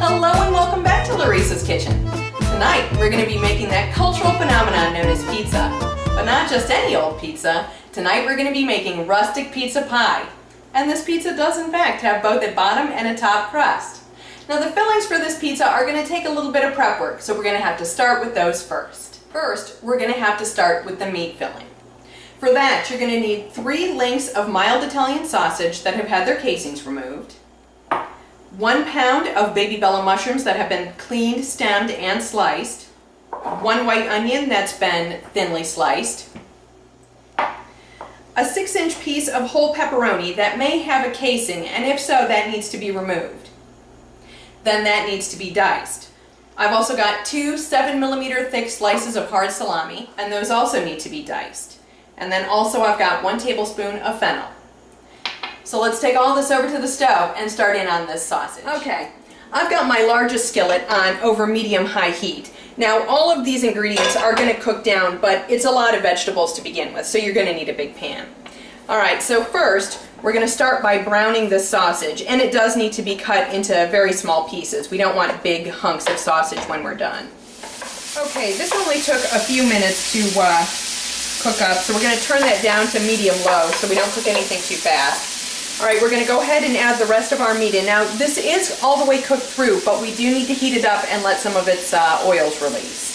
Hello and welcome back to Larissa's Kitchen. Tonight we're going to be making that cultural phenomenon known as pizza. But not just any old pizza. Tonight we're going to be making rustic pizza pie. And this pizza does in fact have both a bottom and a top crust. Now the fillings for this pizza are going to take a little bit of prep work, so we're going to have to start with those first. First, we're going to have to start with the meat filling. For that, you're going to need 3 links of mild Italian sausage that have had their casings removed, 1 pound of baby bella mushrooms that have been cleaned, stemmed, and sliced, 1 white onion that's been thinly sliced, a 6-inch piece of whole pepperoni that may have a casing, and if so, that needs to be removed. Then that needs to be diced. I've also got 2 7mm thick slices of hard salami, and those also need to be diced. And then also I've got 1 tablespoon of fennel. So let's take all this over to the stove and start in on this sausage. Okay, I've got my largest skillet on over medium-high heat. Now all of these ingredients are going to cook down, but it's a lot of vegetables to begin with, so you're going to need a big pan. Alright, so first we're going to start by browning this sausage, and it does need to be cut into very small pieces. We don't want big hunks of sausage when we're done. Okay, this only took a few minutes to cook up, so we're going to turn that down to medium-low so we don't cook anything too fast. Alright, we're going to go ahead and add the rest of our meat in. Now, this is all the way cooked through, but we do need to heat it up and let some of its oils release.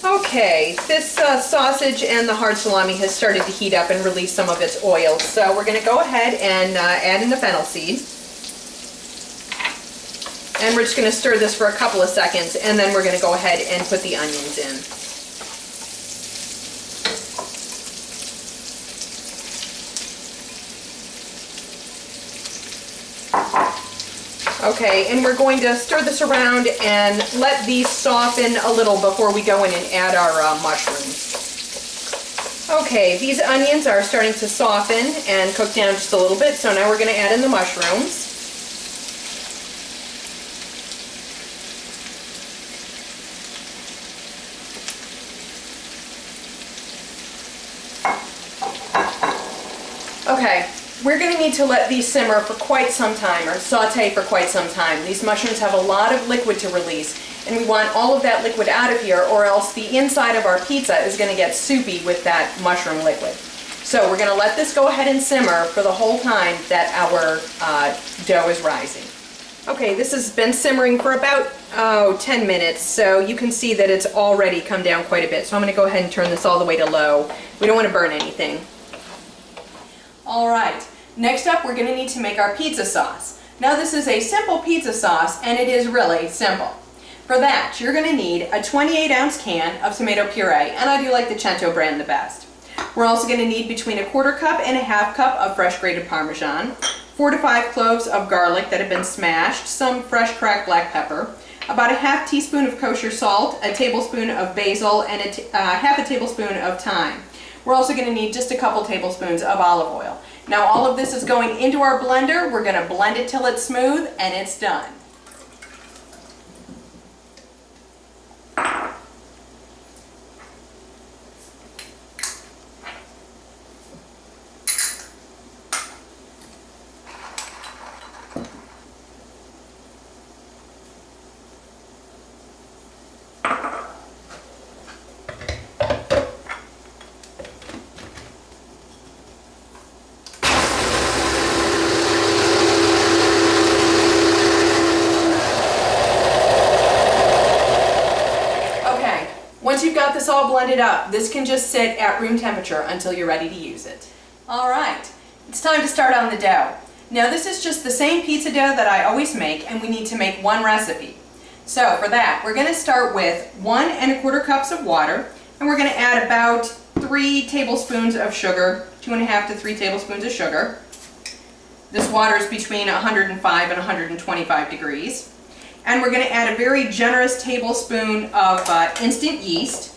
Okay, this sausage and the hard salami has started to heat up and release some of its oils, so we're going to go ahead and add in the fennel seed. And we're just going to stir this for a couple of seconds, and then we're going to go ahead and put the onions in. Okay, and we're going to stir this around and let these soften a little before we go in and add our mushrooms. Okay, these onions are starting to soften and cook down just a little bit, so now we're going to add in the mushrooms. Okay, we're going to need to let these simmer for quite some time, or saute for quite some time. These mushrooms have a lot of liquid to release, and we want all of that liquid out of here, or else the inside of our pizza is going to get soupy with that mushroom liquid. So we're going to let this go ahead and simmer for the whole time that our dough is rising. Okay, this has been simmering for about 10 minutes, so you can see that it's already come down quite a bit. So I'm going to go ahead and turn this all the way to low. We don't want to burn anything. Alright, next up we're going to need to make our pizza sauce. Now this is a simple pizza sauce, and it is really simple. For that, you're going to need a 28-ounce can of tomato puree, and I do like the Cento brand the best. We're also going to need between a 1/4 cup and a 1/2 cup of fresh grated Parmesan, 4 to 5 cloves of garlic that have been smashed, some fresh cracked black pepper, about a 1/2 teaspoon of kosher salt, a tablespoon of basil, and 1/2 tablespoon of thyme. We're also going to need just a couple tablespoons of olive oil. Now all of this is going into our blender. We're going to blend it till it's smooth, and it's done. Once you've got this all blended up, this can just sit at room temperature until you're ready to use it. Alright, it's time to start on the dough. Now this is just the same pizza dough that I always make, and we need to make one recipe. So for that, we're going to start with 1 1/4 cups of water, and we're going to add about 3 tablespoons of sugar, 2.5 to 3 tablespoons of sugar. This water is between 105 and 125 degrees. And we're going to add a very generous tablespoon of instant yeast,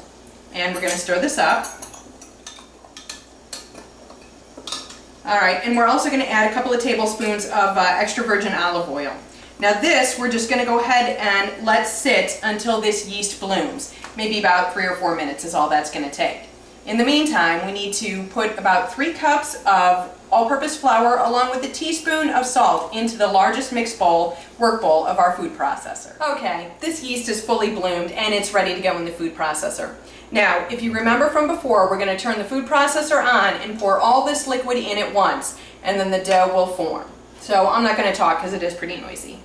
and we're going to stir this up. Alright, and we're also going to add a couple of tablespoons of extra virgin olive oil. Now this, we're just going to go ahead and let sit until this yeast blooms. Maybe about 3 or 4 minutes is all that's going to take. In the meantime, we need to put about 3 cups of all-purpose flour along with a teaspoon of salt into the largest mix bowl, work bowl of our food processor. Okay, this yeast is fully bloomed and it's ready to go in the food processor. Now, if you remember from before, we're going to turn the food processor on and pour all this liquid in at once, and then the dough will form. So I'm not going to talk because it is pretty noisy.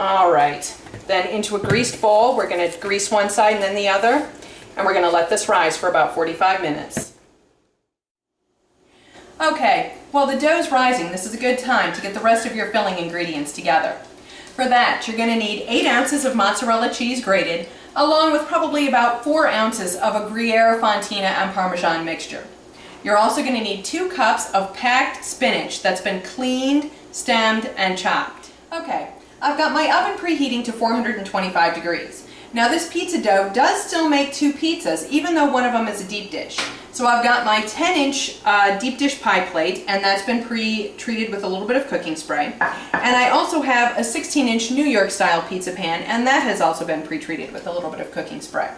All right, then into a greased bowl, we're going to grease one side and then the other, and we're going to let this rise for about 45 minutes. Okay, while the dough's rising, this is a good time to get the rest of your filling ingredients together. For that, you're going to need 8 ounces of mozzarella cheese grated, along with probably about 4 ounces of a Gruyere, Fontina, and Parmesan mixture. You're also going to need 2 cups of packed spinach that's been cleaned, stemmed, and chopped. Okay. I've got my oven preheating to 425 degrees. Now this pizza dough does still make 2 pizzas, even though one of them is a deep dish. So I've got my 10-inch deep dish pie plate, and that's been pre-treated with a little bit of cooking spray. And I also have a 16-inch New York style pizza pan, and that has also been pre-treated with a little bit of cooking spray.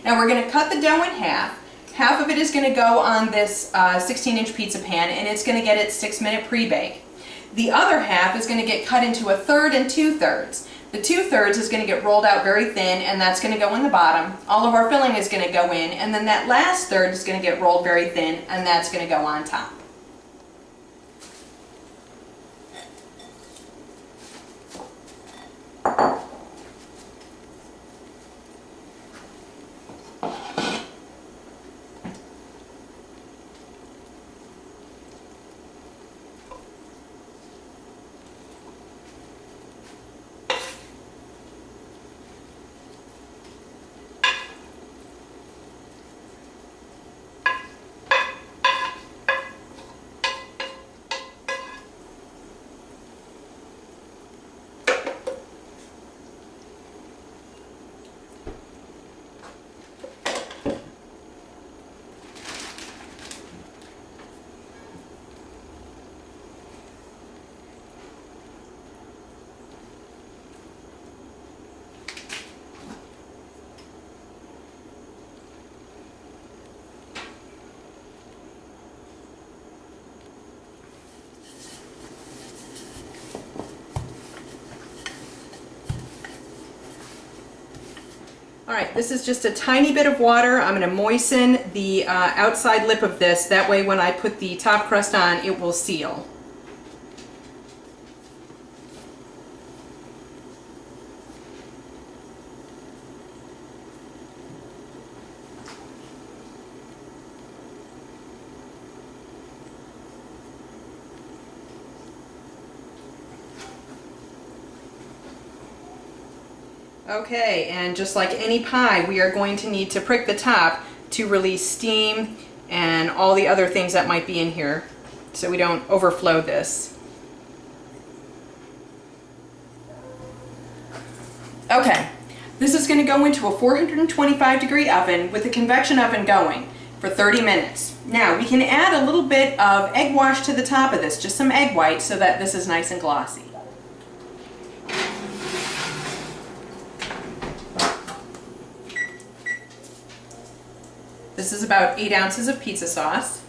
Now we're going to cut the dough in half. Half of it is going to go on this 16-inch pizza pan, and it's going to get its 6-minute pre-bake. The other half is going to get cut into 1/3 and 2/3. The 2/3 is going to get rolled out very thin, and that's going to go in the bottom. All of our filling is going to go in, and then that last third is going to get rolled very thin, and that's going to go on top. All right, this is just a tiny bit of water. I'm going to moisten the outside lip of this. That way when I put the top crust on, it will seal. Okay, and just like any pie, we are going to need to prick the top to release steam and all the other things that might be in here so we don't overflow this. Okay, this is going to go into a 425-degree oven with the convection oven going for 30 minutes. Now, we can add a little bit of egg wash to the top of this, just some egg white, so that this is nice and glossy. This is about 8 ounces of pizza sauce.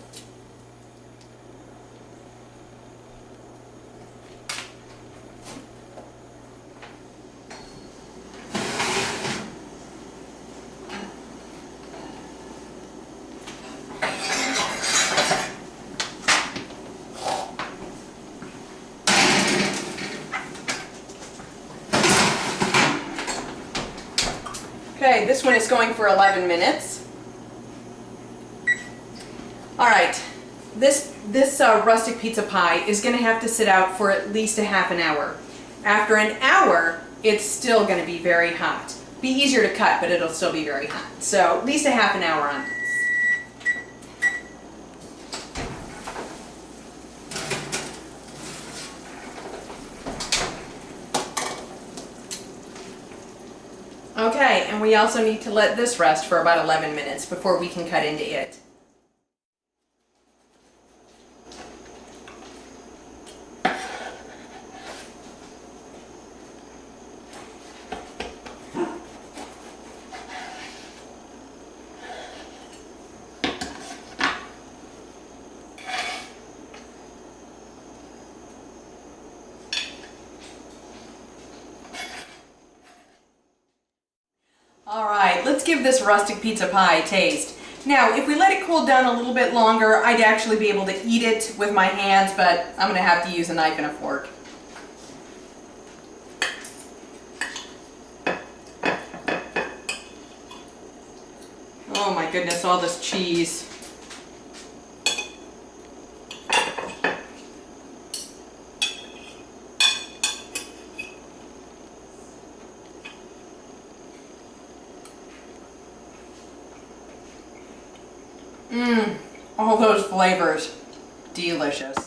Okay, this one is going for 11 minutes. All right, this rustic pizza pie is going to have to sit out for at least a half an hour. After an hour, it's still going to be very hot. Be easier to cut, but it'll still be very hot. So at least a half an hour on this. Okay, and we also need to let this rest for about 11 minutes before we can cut into it. All right, let's give this rustic pizza pie a taste. Now, if we let it cool down a little bit longer, I'd actually be able to eat it with my hands, but I'm going to have to use a knife and a fork. Oh my goodness, all this cheese. All those flavors. Delicious.